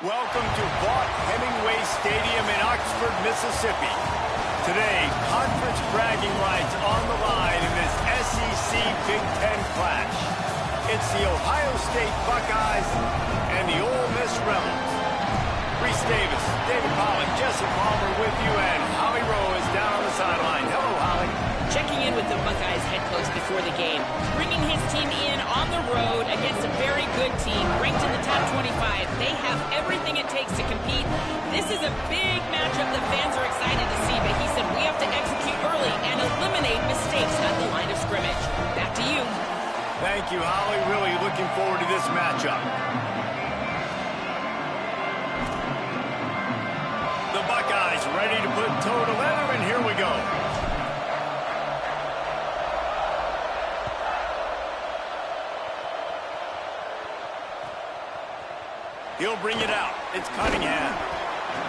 Welcome to Vaught-Hemingway Stadium in Oxford, Mississippi. Today, conference bragging rights on the line in this SEC Big Ten clash. It's the Ohio State Buckeyes and the Ole Miss Rebels. Reese Davis, David Pollack, Jesse Palmer with you, and Holly Rowe is down on the sideline. Hello, Holly. Checking in with the Buckeyes head coach before the game, bringing his team in on the road against a very good team, ranked in the top 25. They have everything it takes to compete. This is a big matchup that fans are excited to see, but he said we have to execute early and eliminate mistakes at the line of scrimmage. Back to you. Thank you, Holly. Really looking forward to this matchup. The Buckeyes ready to put toe to leather, and here we go. He'll bring it out. It's Cunningham.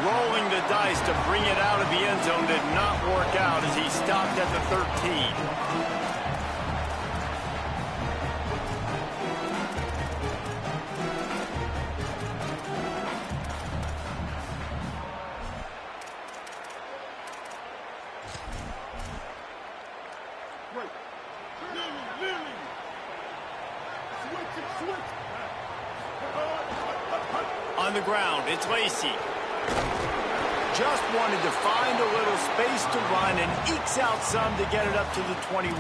Rolling the dice to bring it out of the end zone did not work out as he stopped at the 13. On the ground, it's Lacey. Just wanted to find a little space to run and ekes out some to get it up to the 21.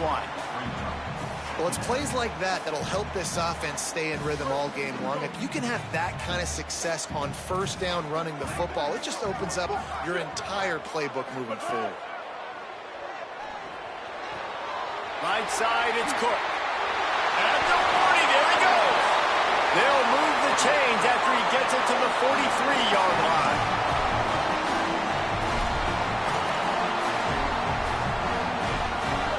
Well, it's plays like that that'll help this offense stay in rhythm all game long. If you can have that kind of success on first down running the football, it just opens up your entire playbook moving forward. Right side, it's Cook. And the 40, there he goes. They'll move the chains after he gets it to the 43-yard line.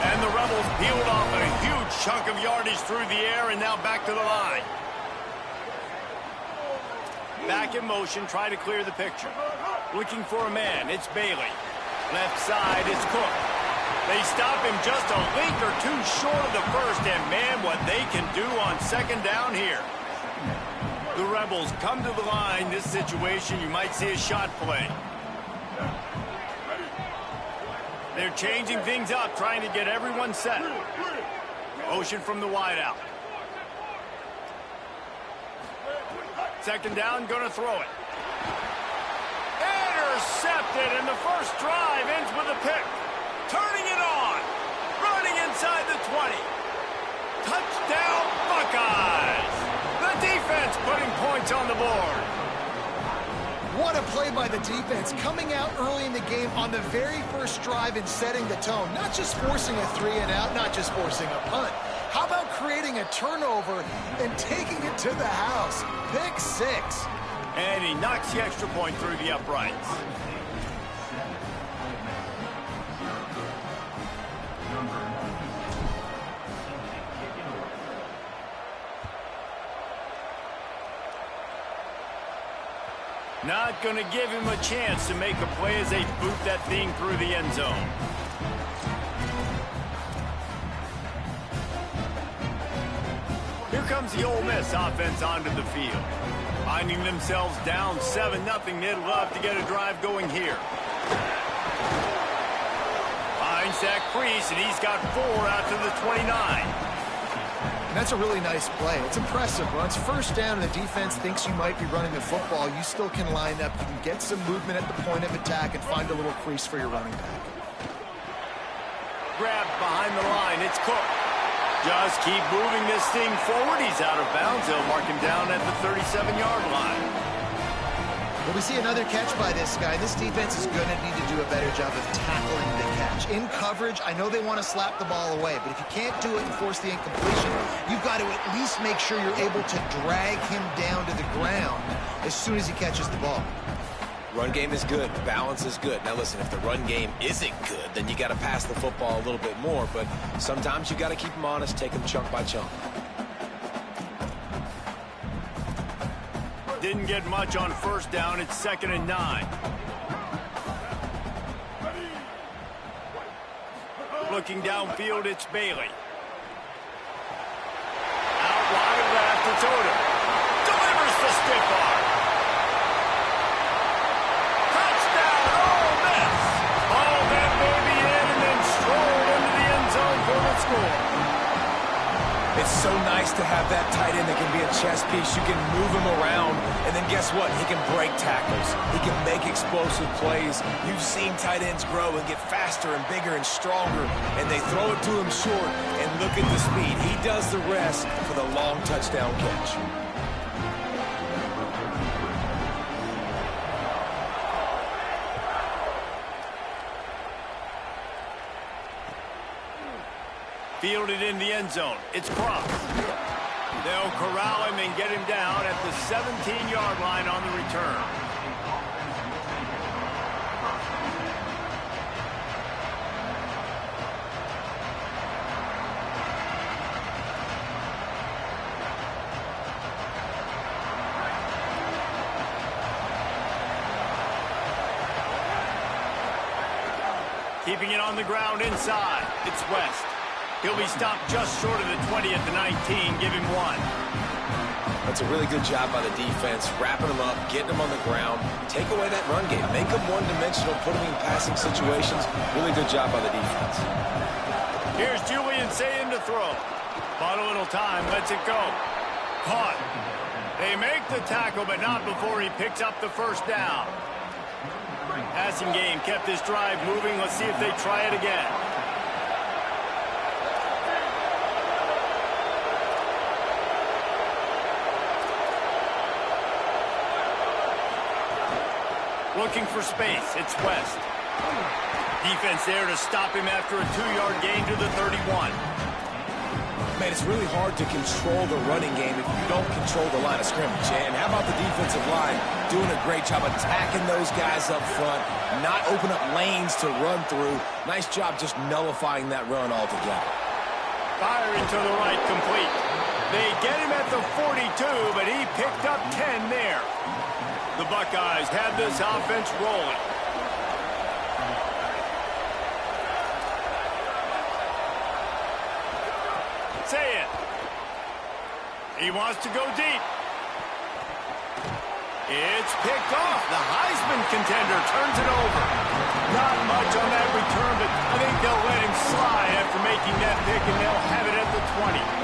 And the Rebels peeled off a huge chunk of yardage through the air and now back to the line. Back in motion, try to clear the picture. Looking for a man, it's Bailey. Left side, it's Cook. They stop him just a link or two short of the first, and man, what they can do on second down here. The Rebels come to the line. This situation, you might see a shot play. They're changing things up, trying to get everyone set. Motion from the wideout. Second down, going to throw it. Intercepted, and the first drive ends with a pick. Turning it on. Running inside the 20. Touchdown, Buckeyes. The defense putting points on the board. What a play by the defense, coming out early in the game on the very first drive and setting the tone. Not just forcing a 3 and out, not just forcing a punt. How about creating a turnover and taking it to the house? Pick 6. And he knocks the extra point through the uprights. Not going to give him a chance to make a play as they boot that thing through the end zone. Here comes the Ole Miss offense onto the field. Finding themselves down 7-0, they'd love to get a drive going here. Finds that crease, and he's got 4 out to the 29. And that's a really nice play. It's impressive. Once first down and the defense thinks you might be running the football, you still can line up. You can get some movement at the point of attack and find a little crease for your running back. Grabbed behind the line. It's Cook. Just keep moving this thing forward. He's out of bounds. They'll mark him down at the 37-yard line. Well, we see another catch by this guy. This defense is going to need to do a better job of tackling the catch. In coverage, I know they want to slap the ball away, but if you can't do it and force the incompletion, you've got to at least make sure you're able to drag him down to the ground as soon as he catches the ball. Run game is good. Balance is good. Now, listen, if the run game isn't good, then you got to pass the football a little bit more, but sometimes you got to keep them honest, take them chunk by chunk. Didn't get much on first down. It's 2nd and 9. Looking downfield, it's Bailey. Out wide left, it's Odom. Delivers the stiff arm. It's so nice to have that tight end that can be a chess piece. You can move him around, and then guess what? He can break tackles. He can make explosive plays. You've seen tight ends grow and get faster and bigger and stronger, and they throw it to him short, and look at the speed. He does the rest for the long touchdown catch. Fielded in the end zone. It's Croft. They'll corral him and get him down at the 17-yard line on the return. Keeping it on the ground inside. It's West. He'll be stopped just short of the 20 at the 19. Give him 1. That's a really good job by the defense, wrapping them up, getting them on the ground, take away that run game, make them one-dimensional, put them in passing situations. Really good job by the defense. Here's Julian saying to throw. Bought a little time, lets it go. Caught. They make the tackle, but not before he picks up the first down. Passing game kept this drive moving. Let's see if they try it again. Looking for space. It's West. Defense there to stop him after a 2-yard gain to the 31. Man, it's really hard to control the running game if you don't control the line of scrimmage. And how about the defensive line doing a great job attacking those guys up front, not open up lanes to run through. Nice job just nullifying that run altogether. Firing to the right, complete. They get him at the 42, but he picked up 10 there. The Buckeyes have this offense rolling. Say it. He wants to go deep. It's picked off. The Heisman contender turns it over. Not much on that return, but I think they'll let him slide after making that pick, and they'll have it at the 20.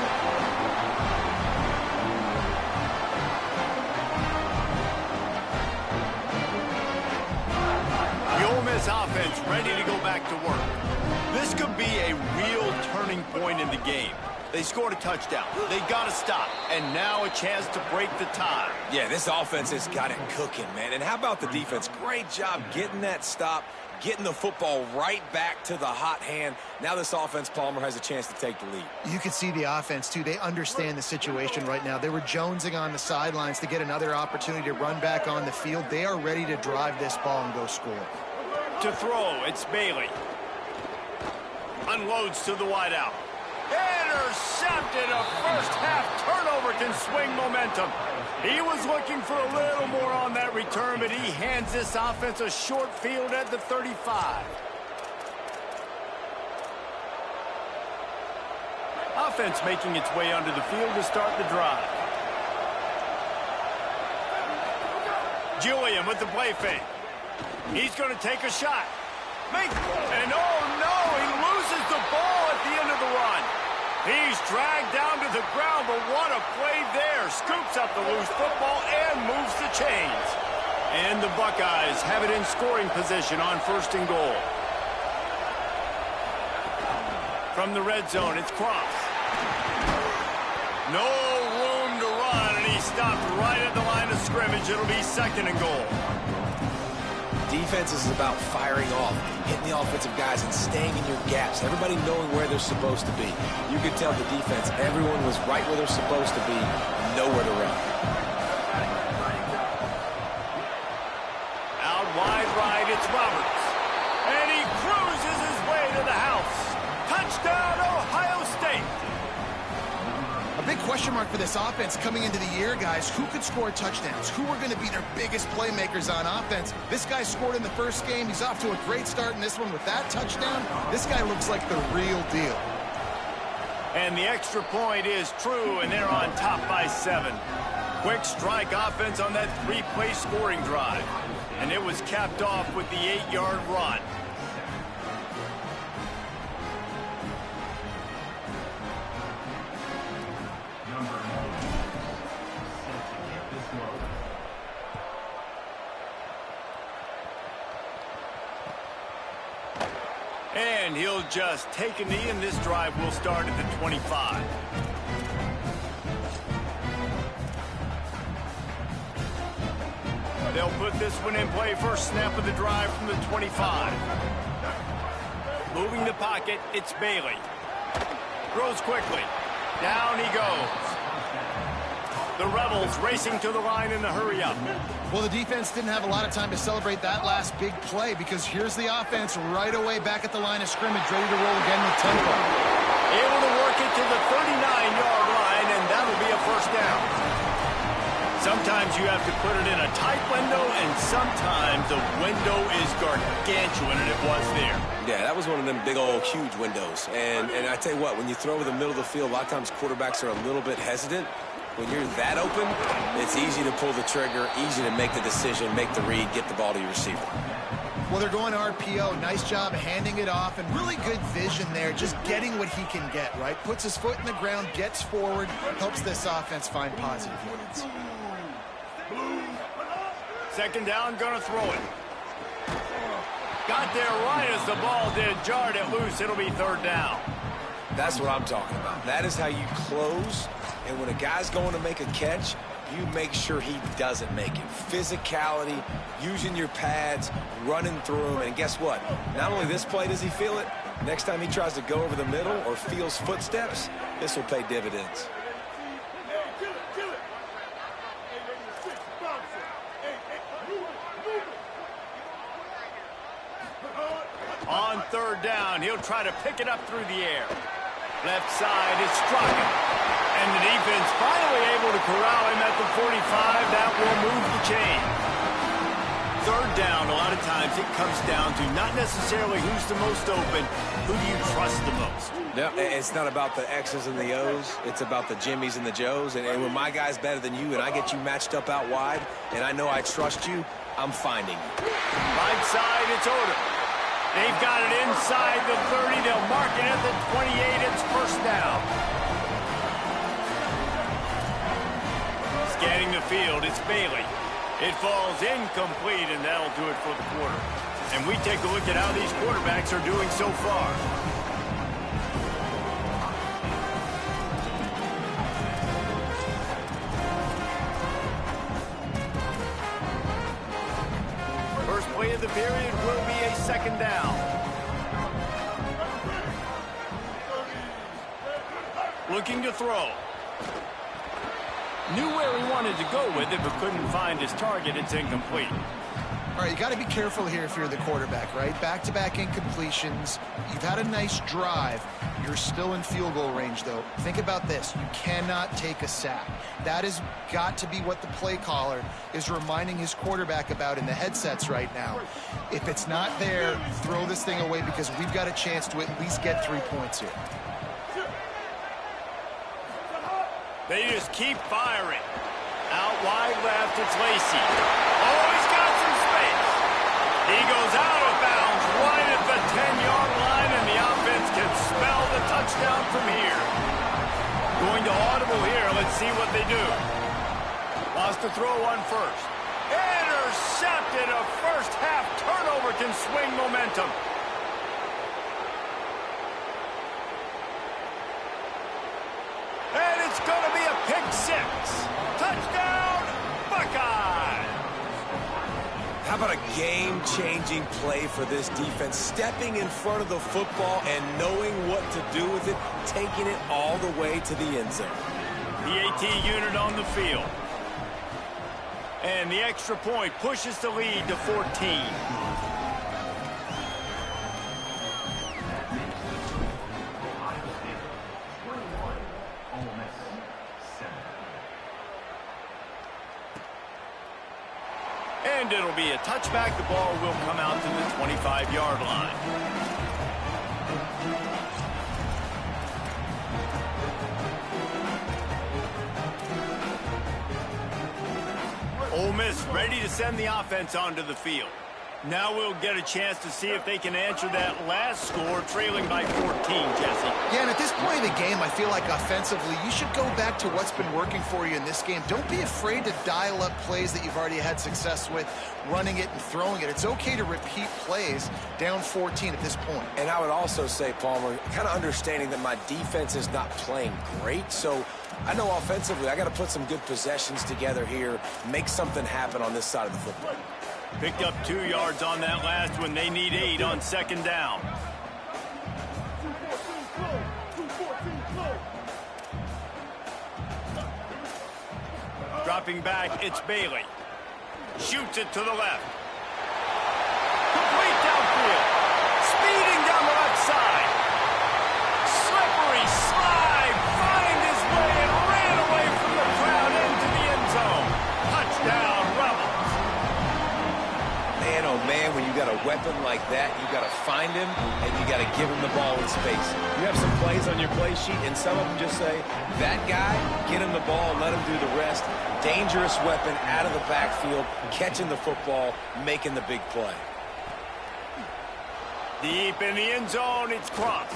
Offense ready to go back to work. This could be a real turning point in the game. They scored a touchdown. They got to stop. And now a chance to break the tie. Yeah, this offense has got it cooking, man. And how about the defense? Great job getting that stop, getting the football right back to the hot hand. Now this offense, Palmer, has a chance to take the lead. You can see the offense, too. They understand the situation right now. They were jonesing on the sidelines to get another opportunity to run back on the field. They are ready to drive this ball and go score. To throw, it's Bailey. Unloads to the wideout. Intercepted. A first-half turnover can swing momentum. He was looking for a little more on that return, but he hands this offense a short field at the 35. Offense making its way onto the field to start the drive. Julian with the play fake. He's going to take a shot. And oh no, he loses the ball at the end of the run. He's dragged down to the ground, but what a play there. Scoops up the loose football and moves the chains. And the Buckeyes have it in scoring position on 1st and goal. From the red zone, it's Cross. No room to run, and he stopped right at the line of scrimmage. It'll be 2nd and goal. Defense is about firing off, hitting the offensive guys and staying in your gaps. Everybody knowing where they're supposed to be. You could tell the defense, everyone was right where they're supposed to be, nowhere to run. Out wide right, it's Roberts. And he cruises his way to the house. Touchdown, Ohio State. A big question mark for this offense coming into the year, guys. Who could score touchdowns? Who are going to be their biggest playmakers on offense? This guy scored in the first game. He's off to a great start in this one with that touchdown. This guy looks like the real deal. And the extra point is true, and they're on top by 7. Quick strike offense on that 3-play scoring drive. And it was capped off with the 8-yard run. And he'll just take a knee, and this drive will start at the 25. They'll put this one in play. First snap of the drive from the 25. Moving the pocket, it's Bailey. Throws quickly. Down he goes. The Rebels racing to the line in the hurry-up. Well, the defense didn't have a lot of time to celebrate that last big play because here's the offense right away back at the line of scrimmage, ready to roll again with tempo. Able to work it to the 39-yard line, and that'll be a first down. Sometimes you have to put it in a tight window, and sometimes the window is gargantuan, and it was there. Yeah, that was one of them big old huge windows. And I tell you what, when you throw over the middle of the field, a lot of times quarterbacks are a little bit hesitant. When you're that open, it's easy to pull the trigger, easy to make the decision, make the read, get the ball to your receiver. Well, they're going RPO. Nice job handing it off, and really good vision there, just getting what he can get, right? Puts his foot in the ground, gets forward, helps this offense find positive yards. Second down, gonna throw it. Got there right as the ball did, jarred it loose. It'll be third down. That's what I'm talking about. That is how you close. And when a guy's going to make a catch, you make sure he doesn't make it. Physicality, using your pads, running through him. And guess what? Not only this play does he feel it, next time he tries to go over the middle or feels footsteps, this will pay dividends. On third down, he'll try to pick it up through the air. Left side, it's Strachan. And the defense finally able to corral him at the 45. That will move the chain. Third down, a lot of times it comes down to not necessarily who's the most open, who do you trust the most? Yeah, it's not about the X's and the O's. It's about the Jimmys and the Joes. And when my guy's better than you and I get you matched up out wide and I know I trust you, I'm finding you. Right side, it's Odom. They've got it inside the 30. They'll mark it at the 28. It's first down. Scanning the field, it's Bailey. It falls incomplete, and that'll do it for the quarter. And we take a look at how these quarterbacks are doing so far. First play of the period will be a second down. Looking to throw. Knew where he wanted to go with it, but couldn't find his target. It's incomplete. All right, you got to be careful here if you're the quarterback, right? Back-to-back incompletions. You've had a nice drive. You're still in field goal range, though. Think about this. You cannot take a sack. That has got to be what the play caller is reminding his quarterback about in the headsets right now. If it's not there, throw this thing away because we've got a chance to at least get 3 points here. They just keep firing. Out wide left, it's Lacey. Oh, he's got some space. He goes out of bounds right at the 10-yard line, and the offense can smell the touchdown from here. Going to audible here. Let's see what they do. Lost the throw on first. Intercepted. A first-half turnover can swing momentum. And it's going to be a pick six. Touchdown, Buckeyes. How about a game-changing play for this defense? Stepping in front of the football and knowing what to do with it, taking it all the way to the end zone. The AT unit on the field. And the extra point pushes the lead to 14. And it'll be a touchback. The ball will come out to the 25-yard line. Ole Miss ready to send the offense onto the field. Now we'll get a chance to see if they can answer that last score, trailing by 14, Jesse. Yeah, and at this point of the game, I feel like offensively, you should go back to what's been working for you in this game. Don't be afraid to dial up plays that you've already had success with, running it and throwing it. It's okay to repeat plays down 14 at this point. And I would also say, Palmer, kind of understanding that my defense is not playing great, so I know offensively I got to put some good possessions together here, make something happen on this side of the football. Picked up 2 yards on that last one. They need 8 on second down. Dropping back, it's Bailey. Shoots it to the left. Complete downfield. Speeding down the left side. Slippery slide. Find his way and ran away from the crowd into the end zone. Touchdown, Rebels. Man, oh man, when you got a weapon like that, you got to find him and you got to give him the ball in space. You have some plays on your play sheet, and some of them just say, that guy, get him the ball, let him do the rest. Dangerous weapon out of the backfield, catching the football, making the big play. Deep in the end zone, it's Cross.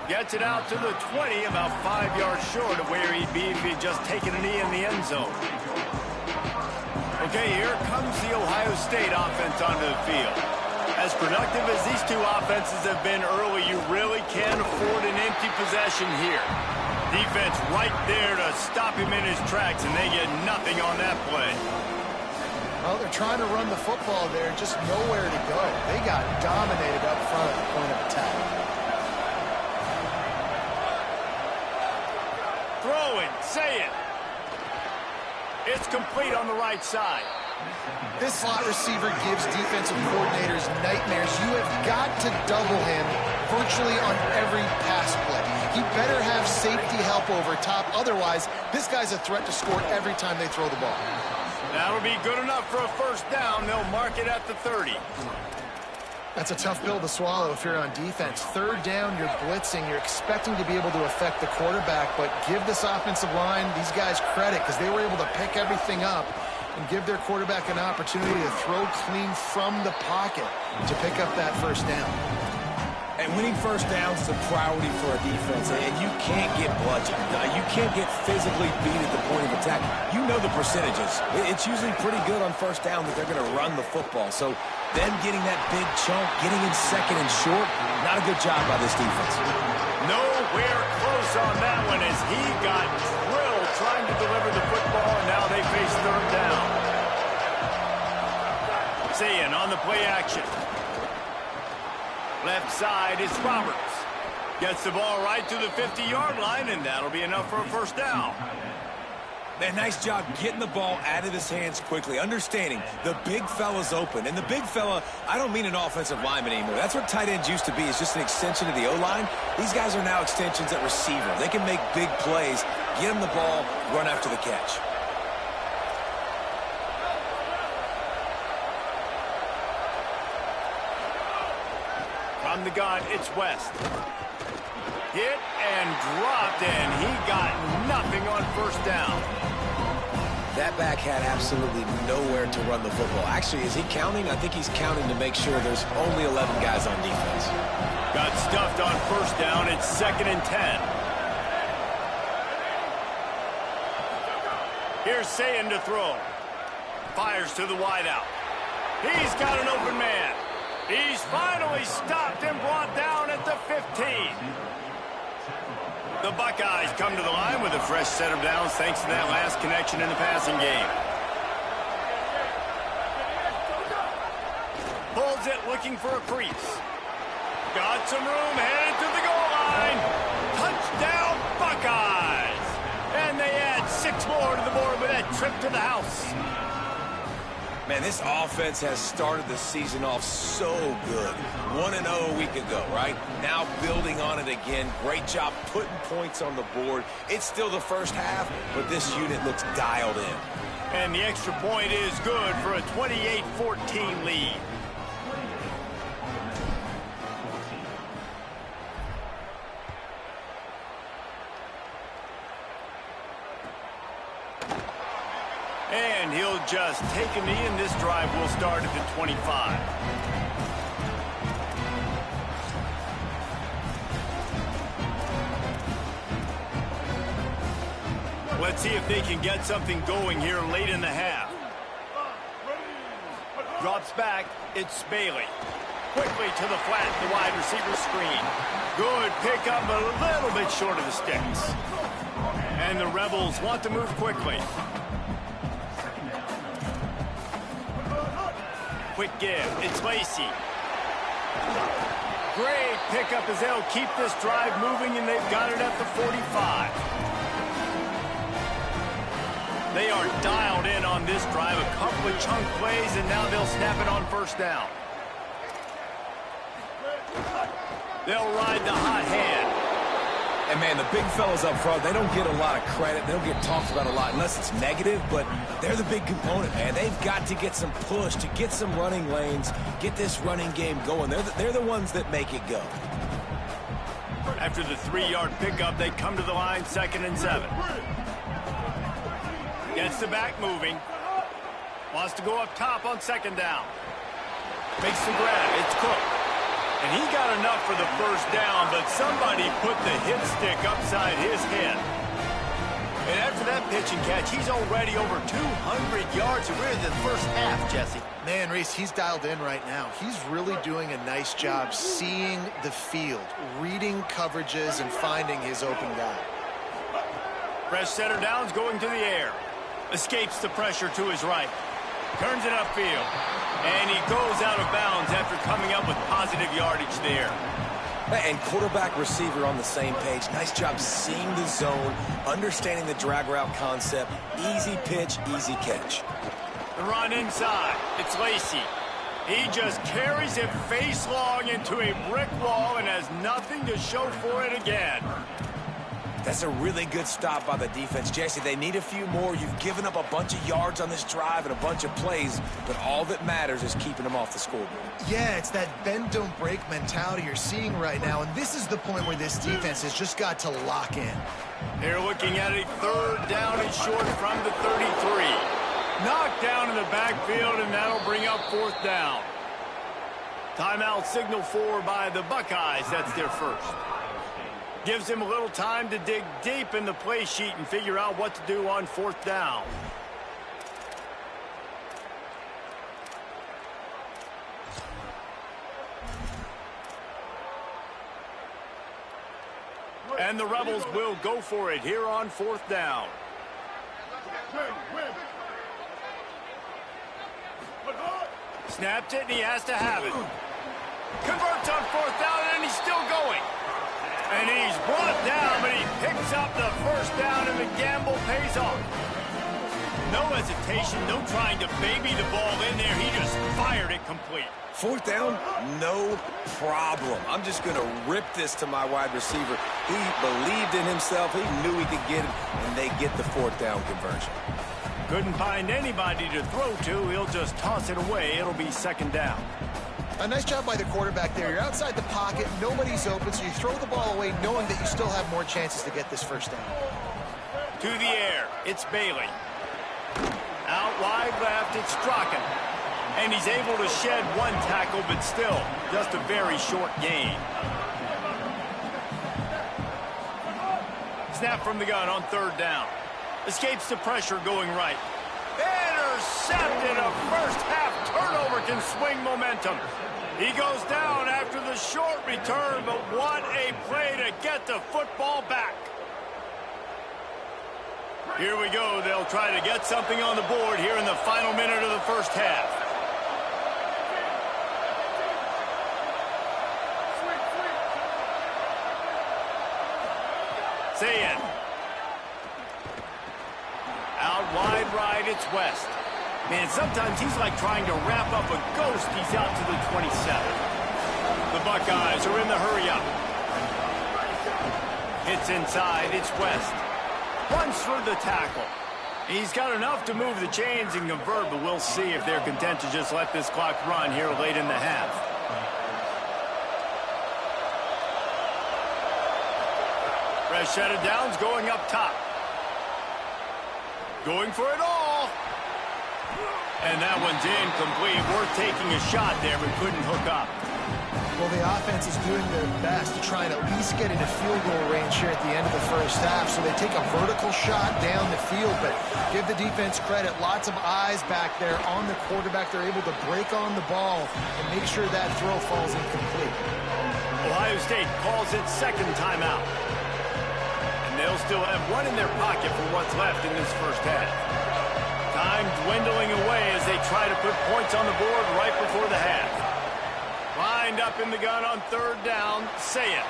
Gets it out to the 20, about 5 yards short of where he'd be if he'd just taken a knee in the end zone. Okay, here comes the Ohio State offense onto the field. As productive as these two offenses have been early, you really can't afford an empty possession here. Defense right there to stop him in his tracks, and they get nothing on that play. Well, they're trying to run the football there, just nowhere to go. They got dominated up front at the point of attack. Throwing, say it. It's complete on the right side. This slot receiver gives defensive coordinators nightmares. You have got to double him virtually on every pass play. He better have safety help over top. Otherwise, this guy's a threat to score every time they throw the ball. That'll be good enough for a first down. They'll mark it at the 30. That's a tough pill to swallow if you're on defense. Third down, you're blitzing. You're expecting to be able to affect the quarterback, but give this offensive line, these guys, credit because they were able to pick everything up and give their quarterback an opportunity to throw clean from the pocket to pick up that first down. And winning first downs is a priority for a defense, and you can't get bludgeoned. You can't get physically beat at the point of attack. You know the percentages. It's usually pretty good on first down that they're going to run the football. So them getting that big chunk, getting in second and short, not a good job by this defense. Nowhere close on that one as he got drilled trying to deliver the football, and now they face third down. Sayin on the play action. Left side is Roberts. Gets the ball right to the 50-yard line, and that'll be enough for a first down. Man, nice job getting the ball out of his hands quickly, understanding the big fella's open. And the big fella, I don't mean an offensive lineman anymore. That's what tight ends used to be. It's just an extension of the O-line. These guys are now extensions at receiver. They can make big plays, get him the ball, run after the catch. From the gun, it's West. Hit and dropped, and he got nothing on first down. That back had absolutely nowhere to run the football. Actually, is he counting? I think he's counting to make sure there's only 11 guys on defense. Got stuffed on first down. It's 2nd and 10. Here's Sayin to throw. Fires to the wideout. He's got an open man. He's finally stopped and brought down at the 15. The Buckeyes come to the line with a fresh set of downs thanks to that last connection in the passing game. Pulls it looking for a crease. Got some room, headed to the goal line. Touchdown Buckeyes! And they add 6 more to the board with that trip to the house. Man, this offense has started the season off so good. 1-0 a week ago, right? Now building on it again. Great job putting points on the board. It's still the first half, but this unit looks dialed in. And the extra point is good for a 28-14 lead. And he'll just take a knee, and this drive will start at the 25. Let's see if they can get something going here late in the half. Drops back. It's Bailey. Quickly to the flat, the wide receiver screen. Good pickup, but a little bit short of the sticks. And the Rebels want to move quickly. Quick give. It's Lacey. Great pickup as they'll keep this drive moving, and they've got it at the 45. They are dialed in on this drive. A couple of chunk plays, and now they'll snap it on first down. They'll ride the hot hand. And, man, the big fellas up front, they don't get a lot of credit. They don't get talked about a lot unless it's negative, but they're the big component, man. They've got to get some push, to get some running lanes, get this running game going. They're the ones that make it go. After the 3-yard pickup, they come to the line, 2nd and 7. Gets the back moving. Wants to go up top on 2nd down. Makes the grab. It's Cook. And he got enough for the first down, but somebody put the hit stick upside his head. And after that pitch and catch, he's already over 200 yards, and we're in the first half, Jesse. Man, Reese, he's dialed in right now. He's really doing a nice job seeing the field, reading coverages, and finding his open guy. Fresh center downs going to the air. Escapes the pressure to his right. Turns it upfield. And he goes out of bounds after coming up with positive yardage there. And quarterback receiver on the same page. Nice job seeing the zone, understanding the drag route concept. Easy pitch, easy catch. The run inside. It's Lacey. He just carries it face long into a brick wall and has nothing to show for it again. That's a really good stop by the defense. Jesse, they need a few more. You've given up a bunch of yards on this drive and a bunch of plays, but all that matters is keeping them off the scoreboard. Yeah, it's that bend, don't break mentality you're seeing right now, and this is the point where this defense has just got to lock in. They're looking at a 3rd down and short from the 33. Knocked down in the backfield, and that'll bring up 4th down. Timeout signal for by the Buckeyes. That's their first. Gives him a little time to dig deep in the play sheet and figure out what to do on 4th down. And the Rebels will go for it here on 4th down. Snapped it, and he has to have it. Converts on 4th down, and he's still going. And he's brought down, but he picks up the first down, and the gamble pays off. No hesitation, no trying to baby the ball in there. He just fired it complete. 4th down, no problem. I'm just going to rip this to my wide receiver. He believed in himself. He knew he could get it, and they get the 4th down conversion. Couldn't find anybody to throw to. He'll just toss it away. It'll be 2nd down. A nice job by the quarterback there. You're outside the pocket, nobody's open, so you throw the ball away knowing that you still have more chances to get this first down. To the air, it's Bailey. Out wide left, it's Strachan. And he's able to shed one tackle, but still, just a very short gain. Snap from the gun on 3rd down. Escapes the pressure going right. Intercepted. A first half turnover can swing momentum. He goes down after the short return, but what a play to get the football back. Here we go. They'll try to get something on the board here in the final minute of the first half. Sayin. Out wide right, it's West. Man, sometimes he's like trying to wrap up a ghost. He's out to the 27. The Buckeyes are in the hurry-up. It's inside, it's West. Runs for the tackle. He's got enough to move the chains and convert, but we'll see if they're content to just let this clock run here late in the half. Fresh set of downs going up top. Going for it all. And that one's incomplete. Worth taking a shot there, but couldn't hook up. Well, the offense is doing their best to try and at least get into field goal range here at the end of the first half. So they take a vertical shot down the field, but give the defense credit. Lots of eyes back there on the quarterback. They're able to break on the ball and make sure that throw falls incomplete. Ohio State calls its second timeout. And they'll still have one in their pocket for what's left in this first half. Time dwindling away as they try to put points on the board right before the half. Lined up in the gun on third down, say it.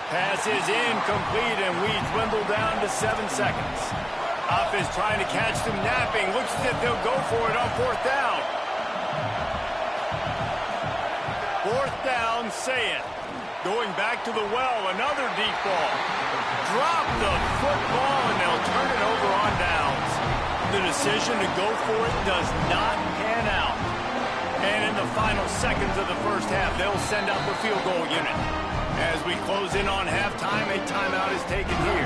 Pass is incomplete, and we dwindle down to 7 seconds. Offense trying to catch them napping. Looks as if they'll go for it on fourth down. Fourth down, say it. Going back to the well, another deep ball. Drop the football, and they'll turn it over on downs. The decision to go for it does not pan out. And in the final seconds of the first half, they'll send out the field goal unit. As we close in on halftime, a timeout is taken here.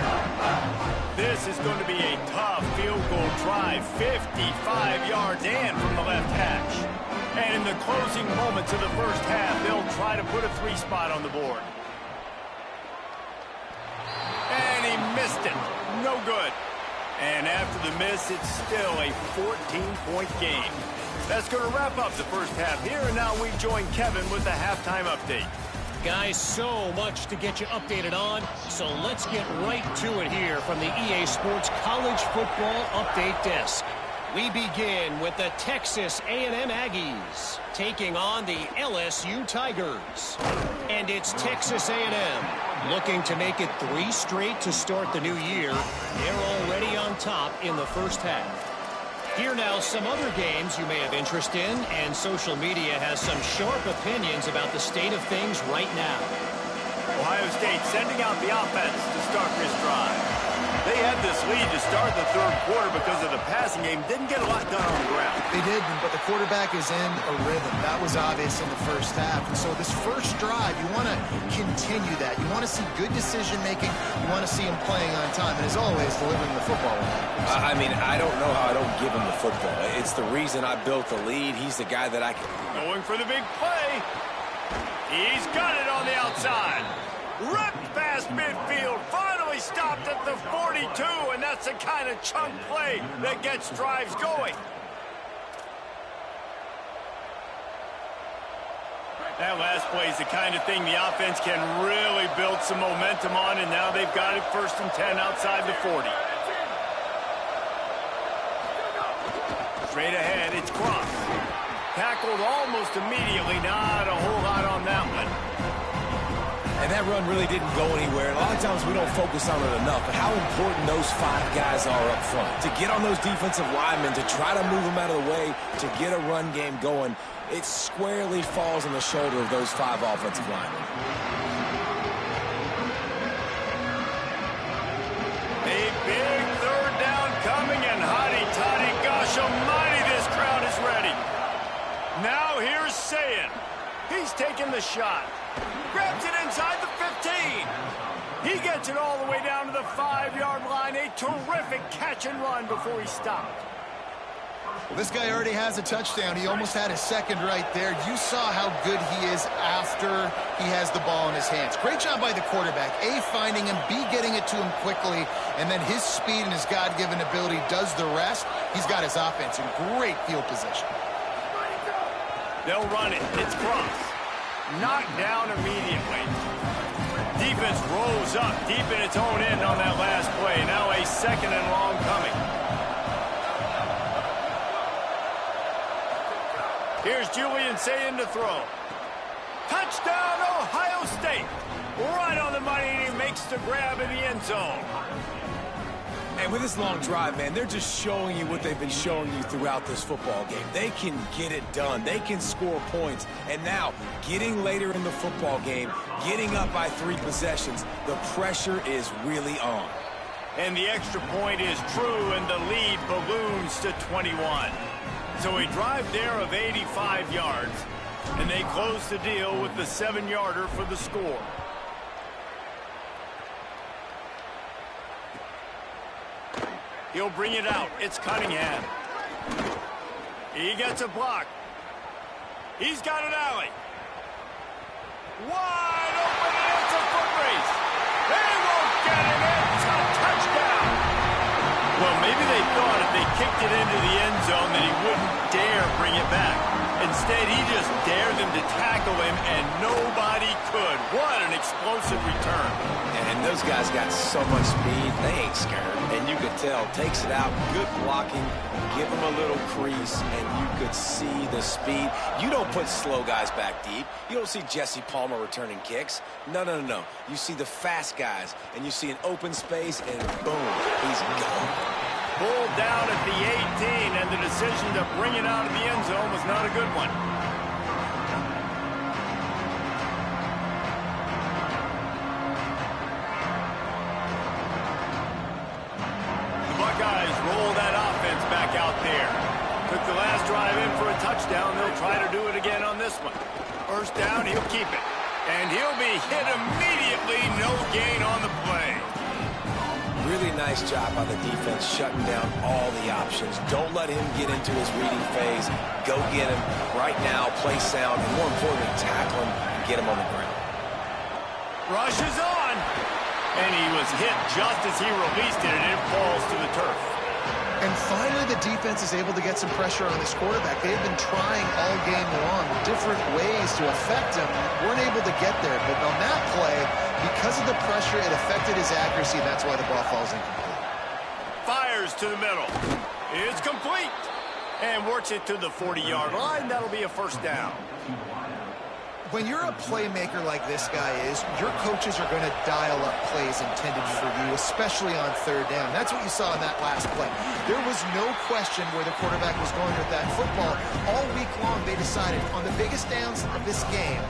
This is going to be a tough field goal drive, 55 yards and from the left hash. And in the closing moments of the first half, they'll try to put a 3-spot on the board. And he missed it. No good. And after the miss, it's still a 14-point game. That's going to wrap up the first half here, and now we join Kevin with the halftime update. Guys, so much to get you updated on, so let's get right to it here from the EA Sports College Football Update Desk. We begin with the Texas A&M Aggies taking on the LSU Tigers. And it's Texas A&M looking to make it 3 straight to start the new year. They're already on top in the first half. Here now, some other games you may have interest in, and social media has some sharp opinions about the state of things right now. Ohio State sending out the offense to start this drive. They had this lead to start the third quarter because of the passing game. Didn't get a lot done on the ground. They didn't, but the quarterback is in a rhythm. That was obvious in the first half. And so this first drive, you want to continue that. You want to see good decision-making. You want to see him playing on time. And as always, delivering the football. I mean, I don't know how I don't give him the football. It's the reason I built the lead. He's the guy that I can... Going for the big play. He's got it on the outside. Ripped past midfield, finally stopped at the 42, and that's the kind of chunk play that gets drives going. That last play is the kind of thing the offense can really build some momentum on, and now they've got it 1st and 10 outside the 40. Straight ahead, it's Cross. Tackled almost immediately, not a whole lot on that one. And that run really didn't go anywhere. A lot of times we don't focus on it enough, but how important those 5 guys are up front. To get on those defensive linemen, to try to move them out of the way, to get a run game going, it squarely falls on the shoulder of those 5 offensive linemen. A big third down coming, and hotty-toddy, gosh almighty, this crowd is ready. Now here's Sayin. He's taking the shot. Grabs it inside the 15. He gets it all the way down to the 5-yard line. A terrific catch and run before he stopped. Well, this guy already has a touchdown. He almost had his second right there. You saw how good he is after he has the ball in his hands. Great job by the quarterback. A, finding him, B, getting it to him quickly, and then his speed and his God-given ability does the rest. He's got his offense in great field position. They'll run it. It's Cross. Knocked down immediately. Defense rolls up deep in its own end on that last play. Now a 2nd and long coming. Here's Julian Sayin to throw. Touchdown, Ohio State. Right on the money, and he makes the grab in the end zone. And with this long drive, man, they're just showing you what they've been showing you throughout this football game. They can get it done. They can score points. And now, getting later in the football game, getting up by 3 possessions, the pressure is really on. And the extra point is true, and the lead balloons to 21. So a drive there of 85 yards, and they close the deal with the 7-yarder for the score. He'll bring it out. It's Cunningham. He gets a block. He's got an alley. Wide open, and it's a foot race. They won't get it. It's a touchdown. Well, maybe they thought if they kicked it into the end zone that he wouldn't dare bring it back. Instead, he just dared them to tackle him, and nobody could. What an explosive return. And those guys got so much speed, they ain't scared. And you could tell, takes it out, good blocking, give him a little crease, and you could see the speed. You don't put slow guys back deep. You don't see Jesse Palmer returning kicks. No, no, no, no. You see the fast guys, and you see an open space, and boom, he's gone. Pulled down at the 18, and the decision to bring it out of the end zone was not a good one. The Buckeyes roll that offense back out there. Took the last drive in for a touchdown. They'll try to do it again on this one. First down, he'll keep it. And he'll be hit immediately. No gain on the play. Really nice job by the defense shutting down all the options. Don't let him get into his reading phase. Go get him right now, play sound, and more importantly, tackle him and get him on the ground. Rush is on. And he was hit just as he released it, and it falls to the turf. And finally, the defense is able to get some pressure on this quarterback. They've been trying all game long different ways to affect him. Weren't able to get there, but on that play, because of the pressure, it affected his accuracy, and that's why the ball falls incomplete. Fires to the middle. It's complete. And works it to the 40-yard line. That'll be a first down. When you're a playmaker like this guy is, your coaches are going to dial up plays intended for you, especially on third down. That's what you saw in that last play. There was no question where the quarterback was going with that football. All week long, they decided on the biggest downs of this game,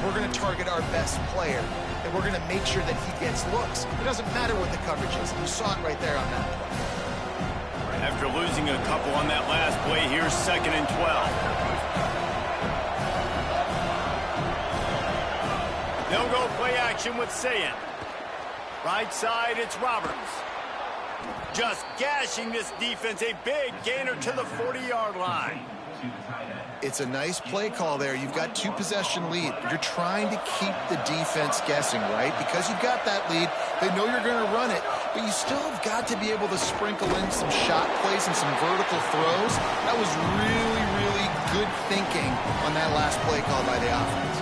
we're going to target our best player, and we're going to make sure that he gets looks. It doesn't matter what the coverage is. You saw it right there on that play. After losing a couple on that last play, here's 2nd and 12. They'll go play action with Sayin. Right side, it's Roberts. Just gashing this defense. A big gainer to the 40-yard line. It's a nice play call there. You've got 2-possession lead. You're trying to keep the defense guessing, right? Because you've got that lead, they know you're going to run it, but you still have got to be able to sprinkle in some shot plays and some vertical throws. That was really, really good thinking on that last play call by the offense.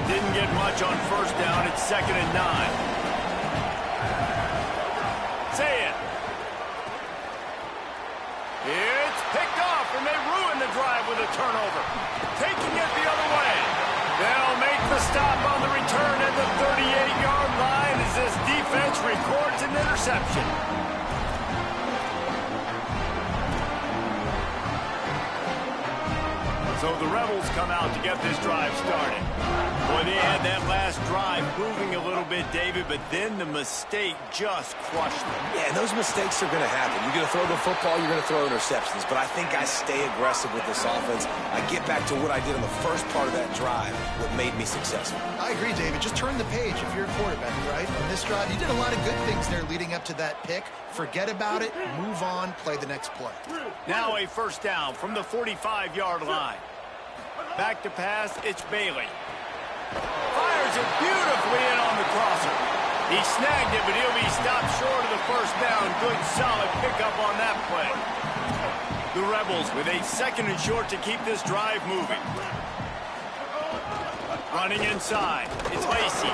Didn't get much on first down. It's 2nd and 9. Say it. It's picked off, and they ruin the drive with a turnover. Taking it the other way. They'll make the stop on the return at the 38-yard line as this defense records an interception. So the Rebels come out to get this drive started. Boy, they had that last drive moving a little bit, David, but then the mistake just crushed them. Yeah, and those mistakes are going to happen. You're going to throw the football, you're going to throw interceptions. But I think I stay aggressive with this offense. I get back to what I did in the first part of that drive, what made me successful. I agree, David. Just turn the page if you're a quarterback, right? On this drive, you did a lot of good things there leading up to that pick. Forget about it, move on, play the next play. Now a first down from the 45-yard line. Back to pass, it's Bailey. Fires it beautifully in on the crosser. He snagged it, but he'll be stopped short of the first down. Good, solid pickup on that play. The Rebels with a 2nd and short to keep this drive moving. Running inside, it's Lacey.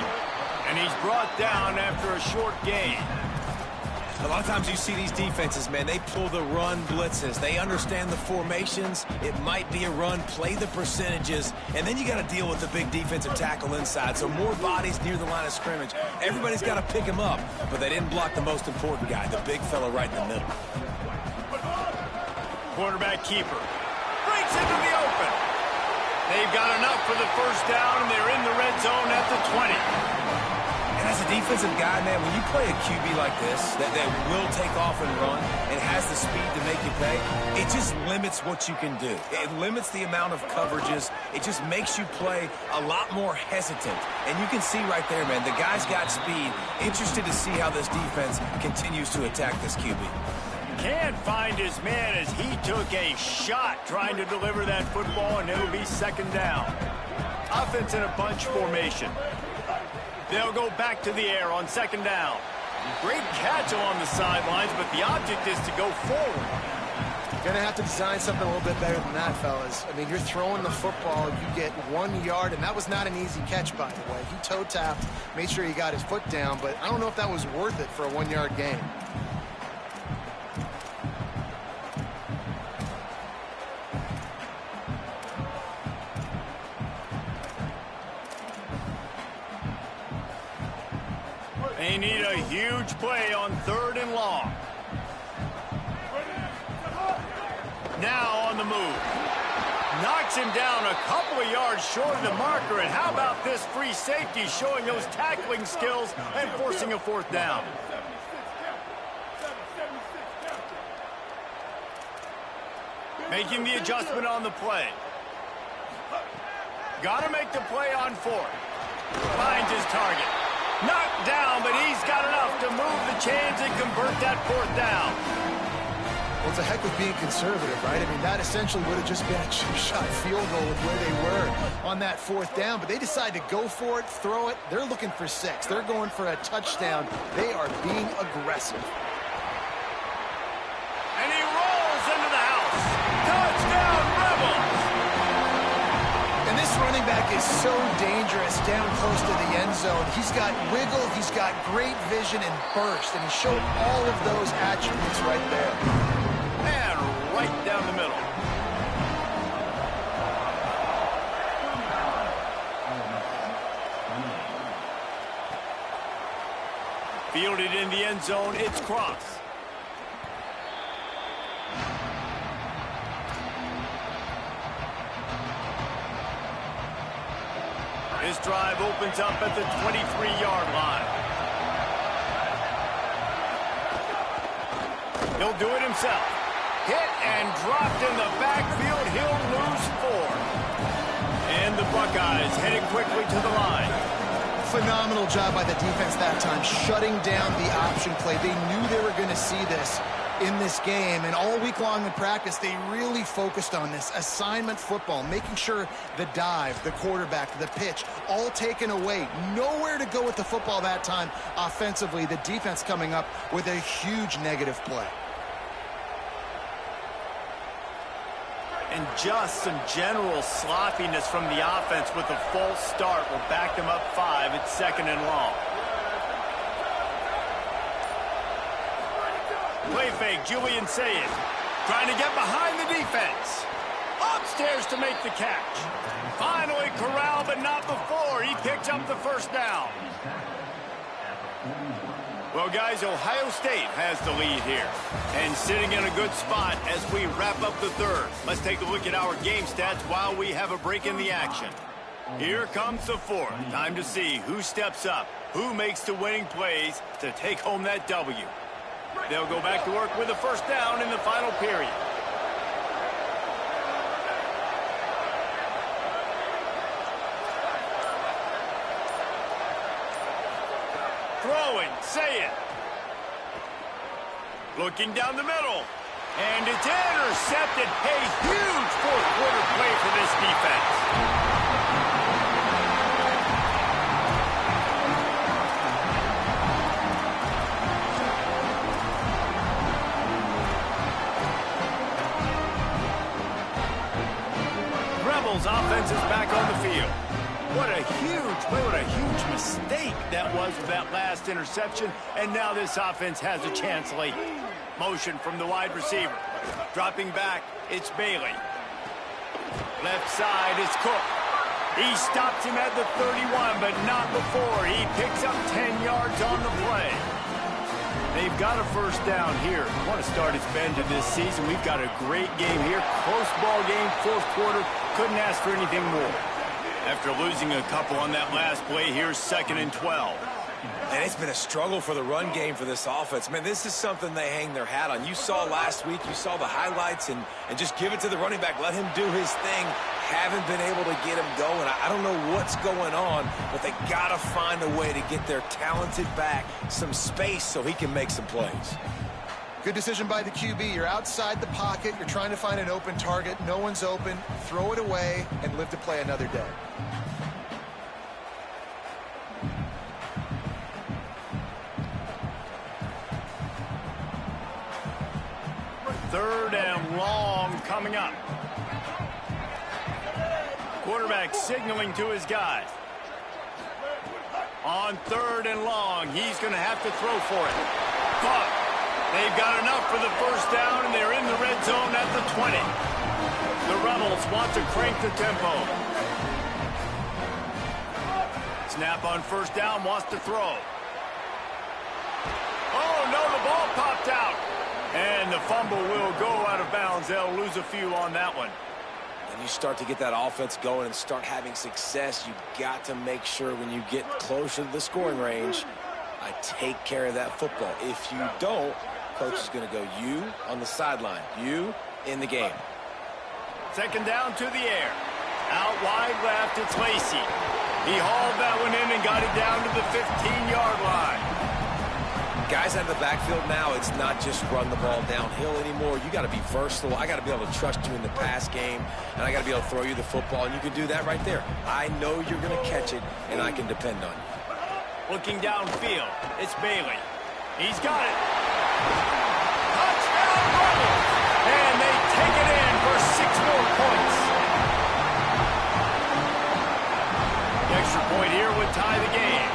And he's brought down after a short gain. A lot of times you see these defenses, man, they pull the run blitzes. They understand the formations. It might be a run, play the percentages, and then you got to deal with the big defensive tackle inside. So more bodies near the line of scrimmage. Everybody's got to pick him up, but they didn't block the most important guy, the big fella right in the middle. Quarterback keeper. Breaks into the open. They've got enough for the first down, and they're in the red zone at the 20. And as a defensive guy, man, when you play a QB like this, that will take off and run and has the speed to make you pay, it just limits what you can do. It limits the amount of coverages. It just makes you play a lot more hesitant. And you can see right there, man, the guy's got speed. Interested to see how this defense continues to attack this QB. can't find his man as he took a shot trying to deliver that football, and it'll be second down. Offense in a bunch formation. They'll go back to the air on second down. Great catch along the sidelines, but the object is to go forward. Gonna have to design something a little bit better than that, fellas. I mean, you're throwing the football, you get 1 yard, and that was not an easy catch, by the way. He toe tapped, made sure he got his foot down, but I don't know if that was worth it for a 1 yard gain. They need a huge play on 3rd and long. Now on the move. Knocks him down a couple of yards short of the marker. And how about this free safety showing those tackling skills and forcing a 4th down? Making the adjustment on the play. Got to make the play on 4th. Finds his target. Knocked down, but he's got enough to move the chains and convert that 4th down. Well, it's a heck of being conservative, right? I mean, that essentially would have just been a chip-shot field goal with where they were on that 4th down, but they decide to go for it, throw it. They're looking for 6. They're going for a touchdown. They are being aggressive. And he rolls into the house. Touchdown, Rebels! And this running back is so dangerous down close to the end zone. He's got wiggle, he's got great vision and burst, and he showed all of those attributes right there. And right down the middle. Fielded in the end zone, it's Cross. This drive opens up at the 23-yard line. He'll do it himself. Hit and dropped in the backfield. He'll lose 4. And the Buckeyes headed quickly to the line. Phenomenal job by the defense that time, shutting down the option play. They knew they were going to see this in this game, and all week long in practice, they really focused on this assignment football, making sure the dive, the quarterback, the pitch, all taken away. Nowhere to go with the football that time offensively. The defense coming up with a huge negative play. And just some general sloppiness from the offense with a false start will back them up 5 at 2nd and long. Play fake, Julian Sayed. Trying to get behind the defense. Upstairs to make the catch. Finally corralled, but not before. He picks up the 1st down. Well, guys, Ohio State has the lead here. And sitting in a good spot as we wrap up the 3rd. Let's take a look at our game stats while we have a break in the action. Here comes the 4th. Time to see who steps up, who makes the winning plays to take home that W. They'll go back to work with a 1st down in the final period. Throwing, say it. Looking down the middle. And it's intercepted. A huge 4th quarter play for this defense. Offense is back on the field. What a huge play, what a huge mistake that was with that last interception. And now this offense has a chance late. Motion from the wide receiver. Dropping back, it's Bailey. Left side, it's Cook. He stops him at the 31, but not before. He picks up 10 yards on the play. They've got a 1st down here. What a start it's been to this season. We've got a great game here. Close ball game, 4th quarter. Couldn't ask for anything more. After losing a couple on that last play, here's 2nd and 12. And it's been a struggle for the run game for this offense. Man, this is something they hang their hat on. You saw last week, you saw the highlights, and just give it to the running back. Let him do his thing. Haven't been able to get him going. I don't know what's going on, but they got to find a way to get their talented back some space so he can make some plays. Good decision by the QB. You're outside the pocket. You're trying to find an open target. No one's open. Throw it away and live to play another day. Third and long coming up. Quarterback signaling to his guys. On third and long, he's going to have to throw for it. Caught. They've got enough for the first down, and they're in the red zone at the 20. The Rebels want to crank the tempo. Snap on first down, wants to throw. Oh, no, the ball popped out. And the fumble will go out of bounds. They'll lose a few on that one. When you start to get that offense going and start having success, you've got to make sure when you get closer to the scoring range, I take care of that football. If you don't, coach is going to go, you on the sideline, you in the game. Second down to the air. Out wide left, it's Lacey. He hauled that one in and got it down to the 15-yard line. Guys out of the backfield now, it's not just run the ball downhill anymore. You got to be versatile. I got to be able to trust you in the pass game, and I got to be able to throw you the football, and you can do that right there. I know you're going to catch it, and I can depend on you. Looking downfield, it's Bailey. He's got it. Touchdown, Rebels! And they take it in for 6 more points. The extra point here would tie the game.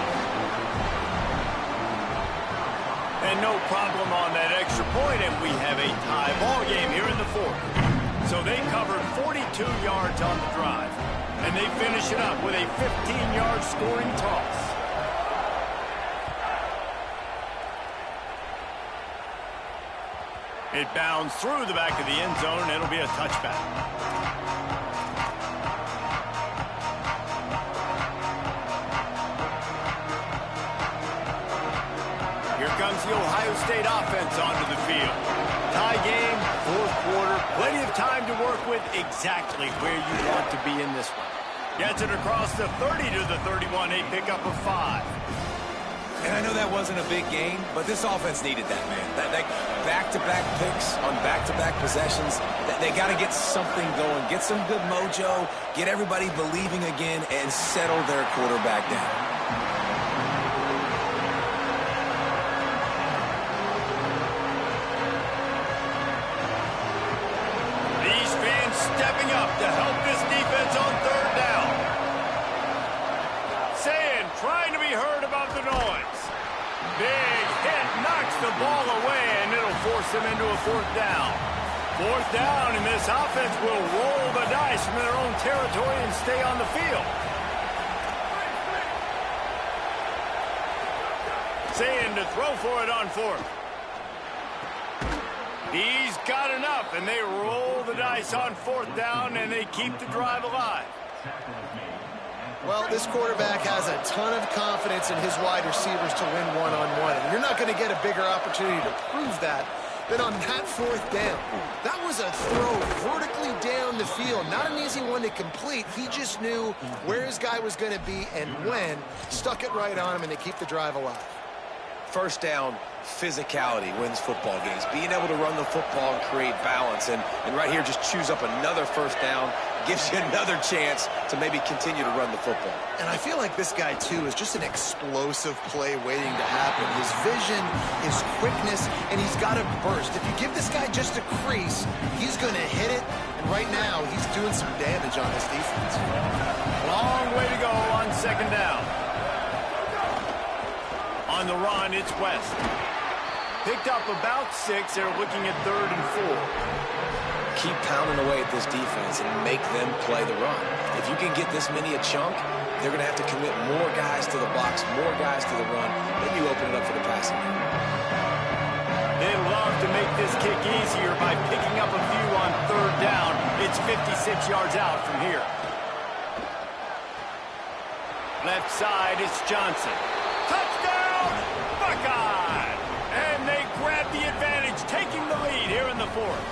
And no problem on that extra point, and we have a tie ball game here in the fourth. So they covered 42 yards on the drive, and they finish it up with a 15-yard scoring toss. It bounds through the back of the end zone, and it'll be a touchback. Here comes the Ohio State offense onto the field. Tie game, fourth quarter, plenty of time to work with, exactly where you want to be in this one. Gets it across the 30 to the 31, a pickup of 5. And I know that wasn't a big game, but this offense needed that, man. That back-to-back picks on back-to-back possessions, they got to get something going, get some good mojo, get everybody believing again, and settle their quarterback down. Stepping up to help this defense on third down. Saying, trying to be heard above the noise. Big hit, knocks the ball away, and it'll force them into a fourth down. Fourth down, and this offense will roll the dice from their own territory and stay on the field. Saying to throw for it on fourth. He's got enough, and they roll the dice on fourth down, and they keep the drive alive. Well, this quarterback has a ton of confidence in his wide receivers to win one-on-one, and you're not going to get a bigger opportunity to prove that than on that fourth down. That was a throw vertically down the field. Not an easy one to complete. He just knew where his guy was going to be and when, stuck it right on him, and they keep the drive alive. First down, physicality wins football games. Being able to run the football and create balance. And right here, just choose up another first down, gives you another chance to maybe continue to run the football. And I feel like this guy, too, is just an explosive play waiting to happen. His vision, his quickness, and he's got a burst. If you give this guy just a crease, he's going to hit it. And right now, he's doing some damage on this defense. Long way to go on second down. On the run, it's West. Picked up about 6. They're looking at third and 4. Keep pounding away at this defense and make them play the run. If you can get this many a chunk, they're going to have to commit more guys to the box, more guys to the run. Then you open it up for the passing game. They love to make this kick easier by picking up a few on third down. It's 56 yards out from here. Left side, it's Johnson. Touchdown, Buckeye! And they grab the advantage, taking the lead here in the fourth.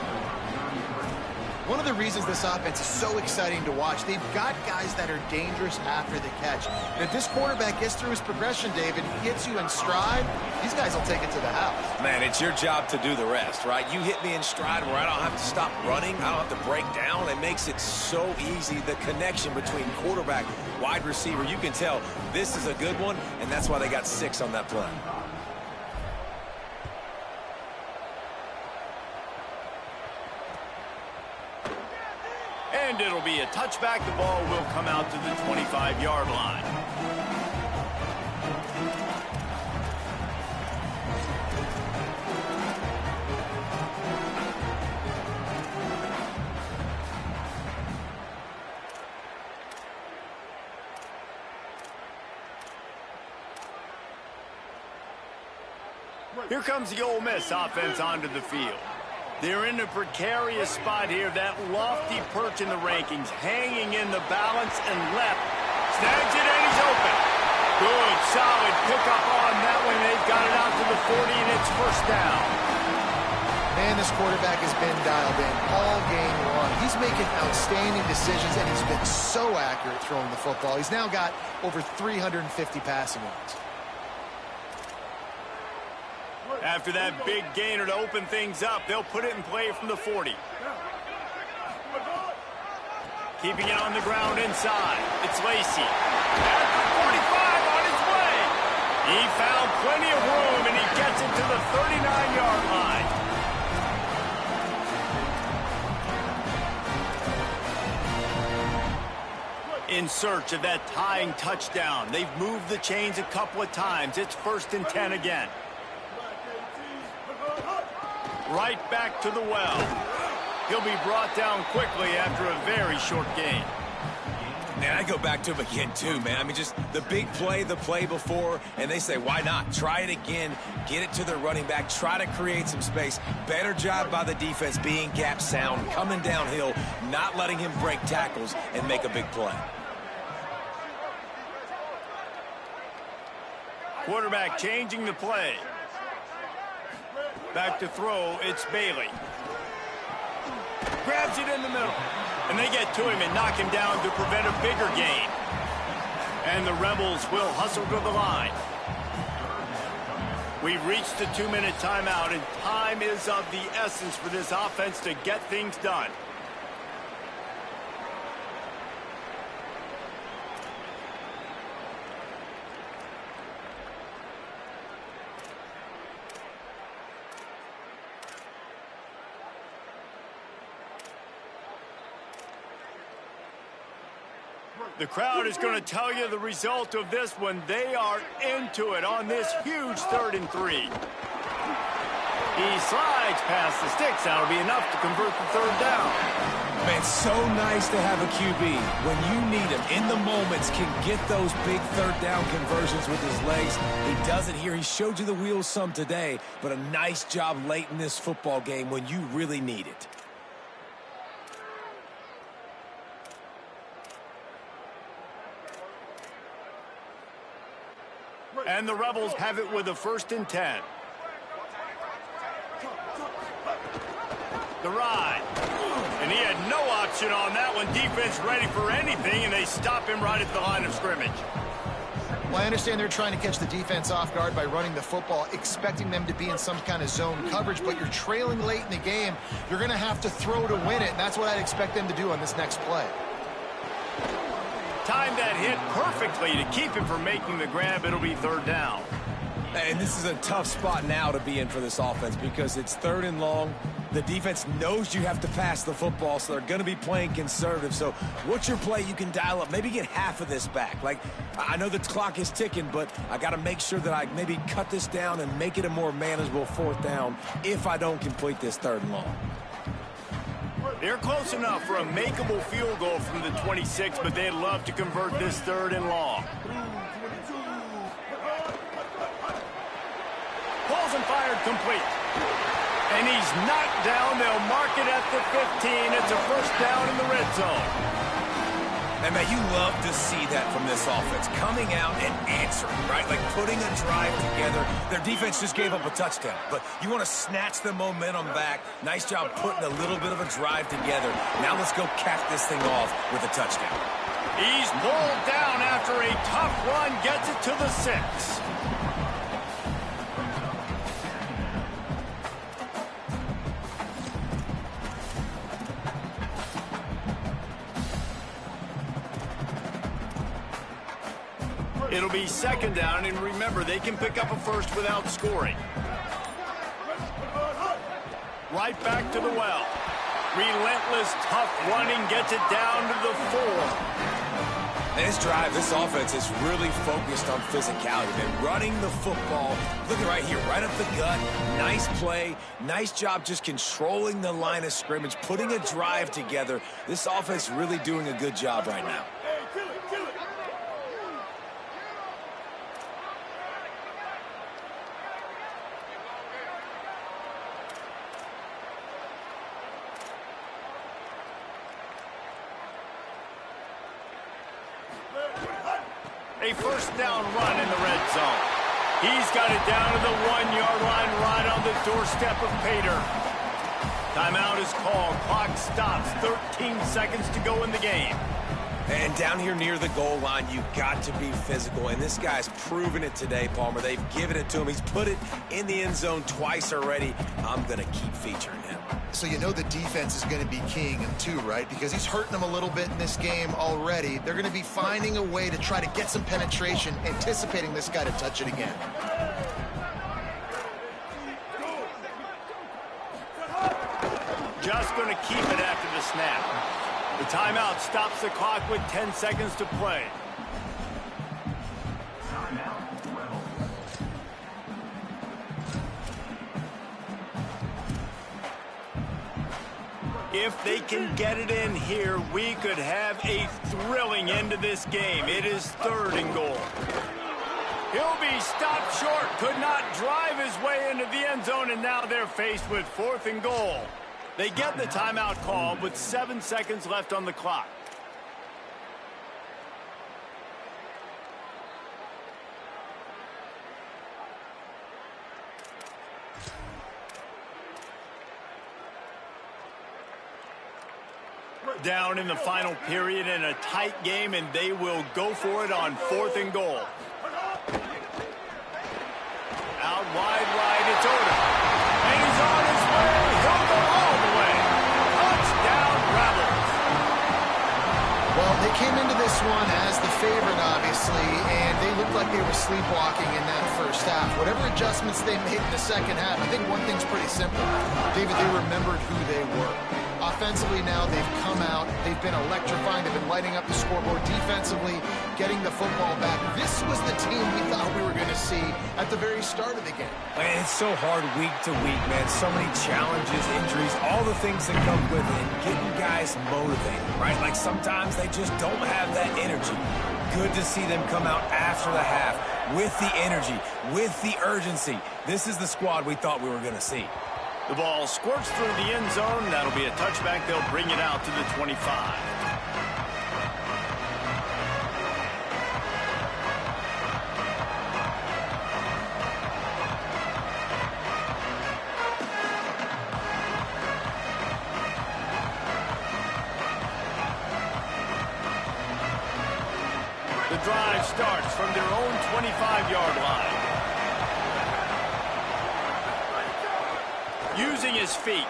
One one of the reasons this offense is so exciting to watch. They've got guys that are dangerous after the catch. And if this quarterback gets through his progression, David, he hits you in stride, these guys will take it to the house. Man, it's your job to do the rest, right? You hit me in stride where I don't have to stop running. I don't have to break down. It makes it so easy, the connection between quarterback, wide receiver. You can tell this is a good one, and that's why they got 6 on that play. And it'll be a touchback. The ball will come out to the 25-yard line. Here comes the Ole Miss offense onto the field. They're in a precarious spot here. That lofty perch in the rankings, hanging in the balance and left. Snags it and he's open. Good, solid pickup on that one. They've got it out to the 40 and it's first down. Man, this quarterback has been dialed in all game long. He's making outstanding decisions, and he's been so accurate throwing the football. He's now got over 350 passing yards. After that big gainer to open things up, they'll put it in play from the 40. Keeping it on the ground inside. It's Lacey. At the 45 on his way. He found plenty of room, and he gets it to the 39-yard line. In search of that tying touchdown. They've moved the chains a couple of times. It's 1st and 10 again. Right back to the well. He'll be brought down quickly after a very short gain. Man, I go back to him again, too, man. I mean, just the big play, the play before, and they say, why not? Try it again, get it to the running back, try to create some space. Better job by the defense being gap sound, coming downhill, not letting him break tackles and make a big play. Quarterback changing the play. Back to throw, it's Bailey. Grabs it in the middle. And they get to him and knock him down to prevent a bigger gain. And the Rebels will hustle to the line. We've reached the 2-minute timeout, and time is of the essence for this offense to get things done. The crowd is going to tell you the result of this one. They are into it on this huge 3rd and 3. He slides past the sticks. That'll be enough to convert the 3rd down. Man, so nice to have a QB. When you need him, in the moments, can get those big 3rd down conversions with his legs. He does it here. He showed you the wheels some today, but a nice job late in this football game when you really need it. And the Rebels have it with a 1st and 10. The ride. And he had no option on that one. Defense ready for anything, and they stop him right at the line of scrimmage. Well, I understand they're trying to catch the defense off guard by running the football, expecting them to be in some kind of zone coverage, but you're trailing late in the game. You're going to have to throw to win it, and that's what I'd expect them to do on this next play. Timed that hit perfectly to keep him from making the grab. It'll be 3rd down. And this is a tough spot now to be in for this offense because it's 3rd and long. The defense knows you have to pass the football, so they're going to be playing conservative. So what's your play you can dial up? Maybe get half of this back. Like, I know the clock is ticking, but I got to make sure that I maybe cut this down and make it a more manageable 4th down if I don't complete this 3rd and long. They're close enough for a makeable field goal from the 26, but they'd love to convert this 3rd and long. Balls and fired complete. And he's knocked down. They'll mark it at the 15. It's a 1st down in the red zone. And, man, you love to see that from this offense. Coming out and answering, right? Like putting a drive together. Their defense just gave up a touchdown. But you want to snatch the momentum back. Nice job putting a little bit of a drive together. Now let's go cap this thing off with a touchdown. He's pulled down after a tough run. Gets it to the 6. It'll be 2nd down, and remember, they can pick up a first without scoring. Right back to the well. Relentless, tough running, gets it down to the 4. This drive, this offense is really focused on physicality. They're running the football. Look at right here, right up the gut. Nice play. Nice job just controlling the line of scrimmage, putting a drive together. This offense really doing a good job right now. A 1st down run in the red zone. He's got it down to the 1-yard line, right on the doorstep of Pater. Timeout is called. Clock stops. 13 seconds to go in the game. And down here near the goal line, you got to be physical. And this guy's proven it today, Palmer. They've given it to him. He's put it in the end zone twice already. I'm going to keep featuring him. So you know the defense is going to be keying him too, right? Because he's hurting them a little bit in this game already. They're going to be finding a way to try to get some penetration, anticipating this guy to touch it again. Just going to keep it after the snap. The timeout stops the clock with 10 seconds to play. If they can get it in here, we could have a thrilling end to this game. It is 3rd and goal. He'll be stopped short, could not drive his way into the end zone, and now they're faced with 4th and goal. They get the timeout call with 7 seconds left on the clock. Down in the final period in a tight game, and they will go for it on 4th and goal. Out wide right, it's Odom. And he's on his way. He'll go all the way. Touchdown, Rebels. Well, they came into this one as the favorite, obviously, and they looked like they were sleepwalking in that first half. Whatever adjustments they made in the second half, I think one thing's pretty simple. David, they remembered who they were. Offensively now, they've come out. They've been electrifying. They've been lighting up the scoreboard. Defensively, getting the football back. This was the team we thought we were going to see at the very start of the game. Man, it's so hard week to week, man. So many challenges, injuries, all the things that come with it. Getting guys motivated, right? Like sometimes they just don't have that energy. Good to see them come out after the half with the energy, with the urgency. This is the squad we thought we were going to see. The ball squirts through the end zone. That'll be a touchback. They'll bring it out to the 25. The drive starts from their own 25-yard line. Using his feet.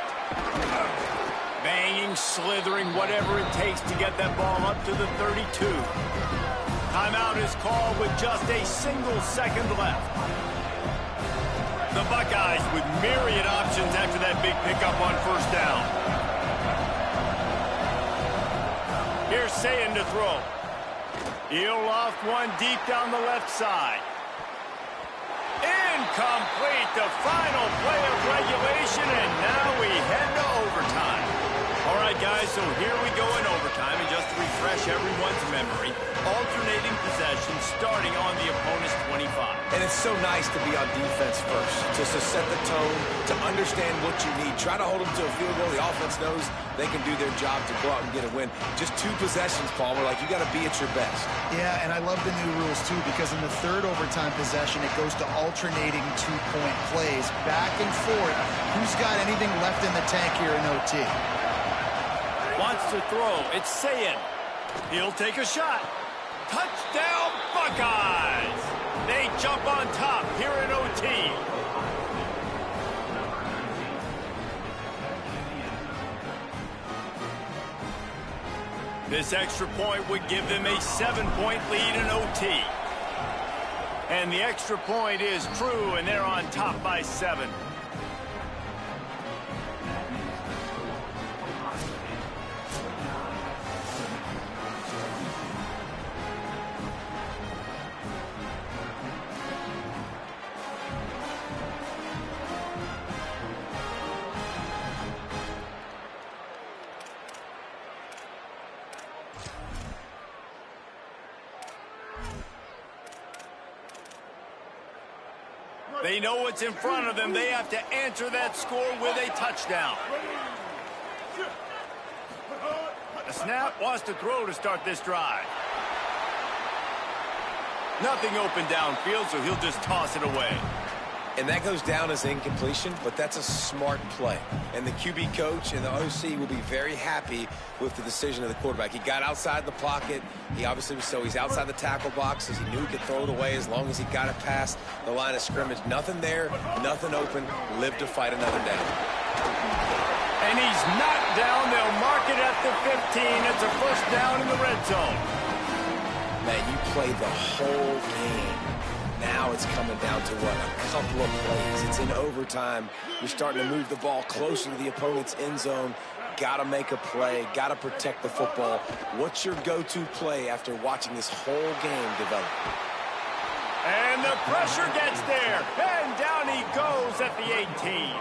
Banging, slithering, whatever it takes to get that ball up to the 32. Timeout is called with just a single second left. The Buckeyes with myriad options after that big pickup on 1st down. Here's Sayin to throw. He'll loft one deep down the left side. Incomplete, the final play of regulation, and now we head to overtime. All right, guys, so here we go in overtime, and just to refresh everyone's memory, alternating possession starting on the opponent's 25. And if It's so nice to be on defense first, just to set the tone, to understand what you need. Try to hold them to a field goal. The offense knows they can do their job to go out and get a win. Just 2 possessions, Palmer. Like, you got to be at your best. Yeah, and I love the new rules, too, because in the third overtime possession, it goes to alternating 2-point plays, back and forth. Who's got anything left in the tank here in OT? Wants to throw. It's Sayin. He'll take a shot. Touchdown, Buckeyes! They jump on top here in OT. This extra point would give them a 7-point lead in OT. And the extra point is true, and they're on top by 7. They know what's in front of them. They have to answer that score with a touchdown. A snap, wants to throw to start this drive. Nothing open downfield, so he'll just toss it away. And that goes down as incompletion, but that's a smart play. And the QB coach and the OC will be very happy with the decision of the quarterback. He got outside the pocket. He obviously was he's outside the tackle boxes. He knew he could throw it away as long as he got it past the line of scrimmage. Nothing there, nothing open. Live to fight another down. And he's knocked down. They'll mark it at the 15. It's a first down in the red zone. Man, you play the whole game. Now it's coming down to what? A couple of plays. It's in overtime. You're starting to move the ball closer to the opponent's end zone. Got to make a play. Got to protect the football. What's your go-to play after watching this whole game develop? And the pressure gets there. And down he goes at the 18.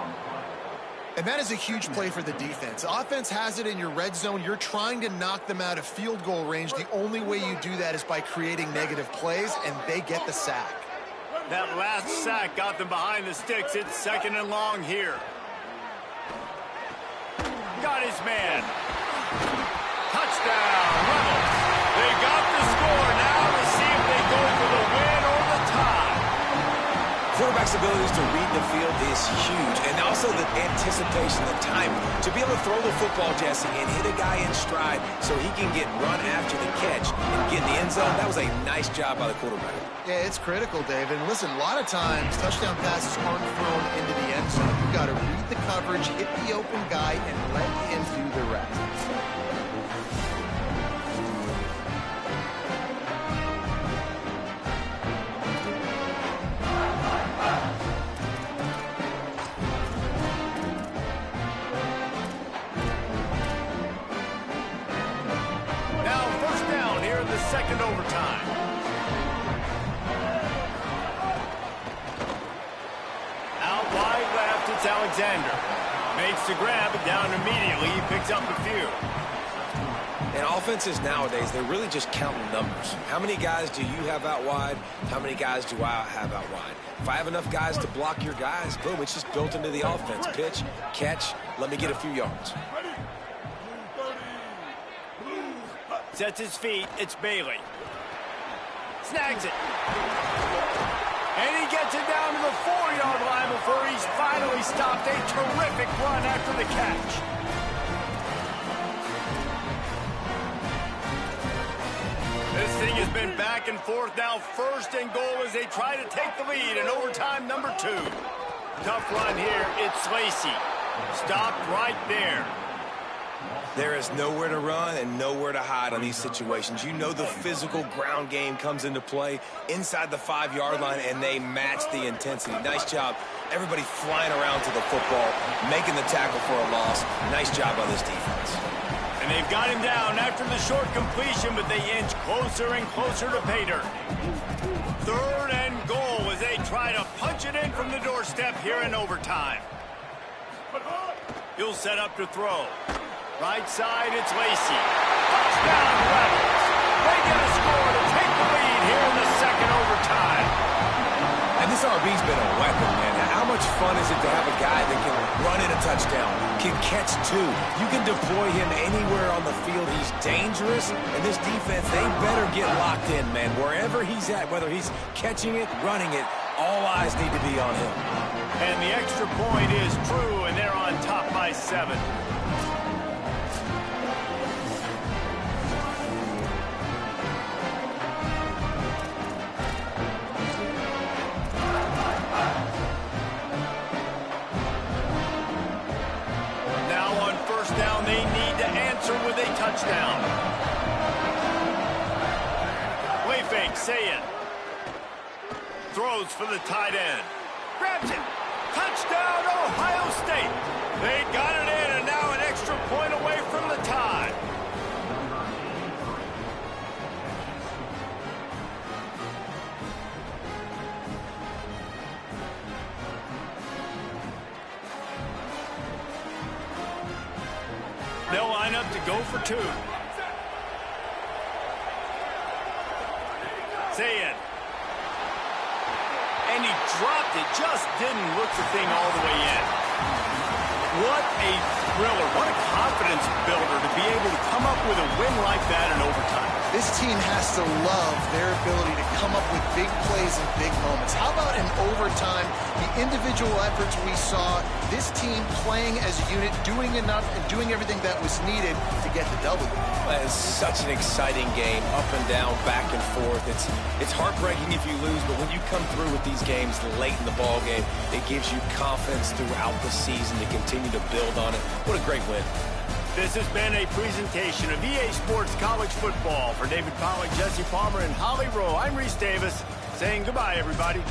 And that is a huge play for the defense. Offense has it in your red zone. You're trying to knock them out of field goal range. The only way you do that is by creating negative plays, and they get the sack. That last sack got them behind the sticks. It's 2nd and long here. Got his man. Touchdown, Rebels. They got the score. Now to see if they go for the win or the tie. Quarterback's abilities to read the field is huge, and also the anticipation, the timing. To be able to throw the football, Jesse, and hit a guy in stride so he can get run after the catch and get in the end zone, that was a nice job by the quarterback. Yeah, it's critical, Dave. And listen, a lot of times, touchdown passes aren't thrown into the end zone. You've got to read the coverage, hit the open guy, and let him do the rest. Second overtime. Out wide left, it's Alexander. Makes the grab, but down immediately. He picks up a few. And offenses nowadays, they're really just counting numbers. How many guys do you have out wide? How many guys do I have out wide? If I have enough guys to block your guys, boom, it's just built into the offense. Pitch, catch, let me get a few yards. Sets his feet, it's Bailey. Snags it. And he gets it down to the 4-yard line before he's finally stopped. A terrific run after the catch. This thing has been back and forth now. 1st and goal as they try to take the lead in overtime number 2. Tough run here, it's Lacey. Stopped right there. There is nowhere to run and nowhere to hide on these situations. You know the physical ground game comes into play inside the 5-yard line, and they match the intensity. Nice job. Everybody flying around to the football, making the tackle for a loss. Nice job on this defense. And they've got him down after the short completion, but they inch closer and closer to pay dirt. 3rd and goal as they try to punch it in from the doorstep here in overtime. He'll set up to throw. Right side, it's Lacey. Touchdown, Rebels. They get a score to take the lead here in the 2nd overtime. And LB's been a weapon, man. How much fun is it to have a guy that can run in a touchdown, can catch two? You can deploy him anywhere on the field. He's dangerous, and this defense, they better get locked in, man. Wherever he's at, whether he's catching it, running it, all eyes need to be on him. And the extra point is true, and they're on top by 7. Down, they need to answer with a touchdown. Play fake, say it. Throws for the tight end. Grabs it. Touchdown, Ohio State. They got it in, and now an extra point away from the tie. They'll line up to go for 2. Say it. And he dropped it. Just didn't look the thing all the way in. What a thriller. What a confidence builder to be able to come up with a win like that in overtime. This team has to love their ability to come up with big plays and big moments. How about in overtime, the individual efforts we saw, this team playing as a unit, doing enough and doing everything that was needed to get the W. That is such an exciting game, up and down, back and forth. It's heartbreaking if you lose, but when you come through with these games late in the ball game, it gives you confidence throughout the season to continue to build on it. What a great win. This has been a presentation of EA Sports College Football. For David Pollack, Jesse Palmer, and Holly Rowe, I'm Reese Davis saying goodbye, everybody.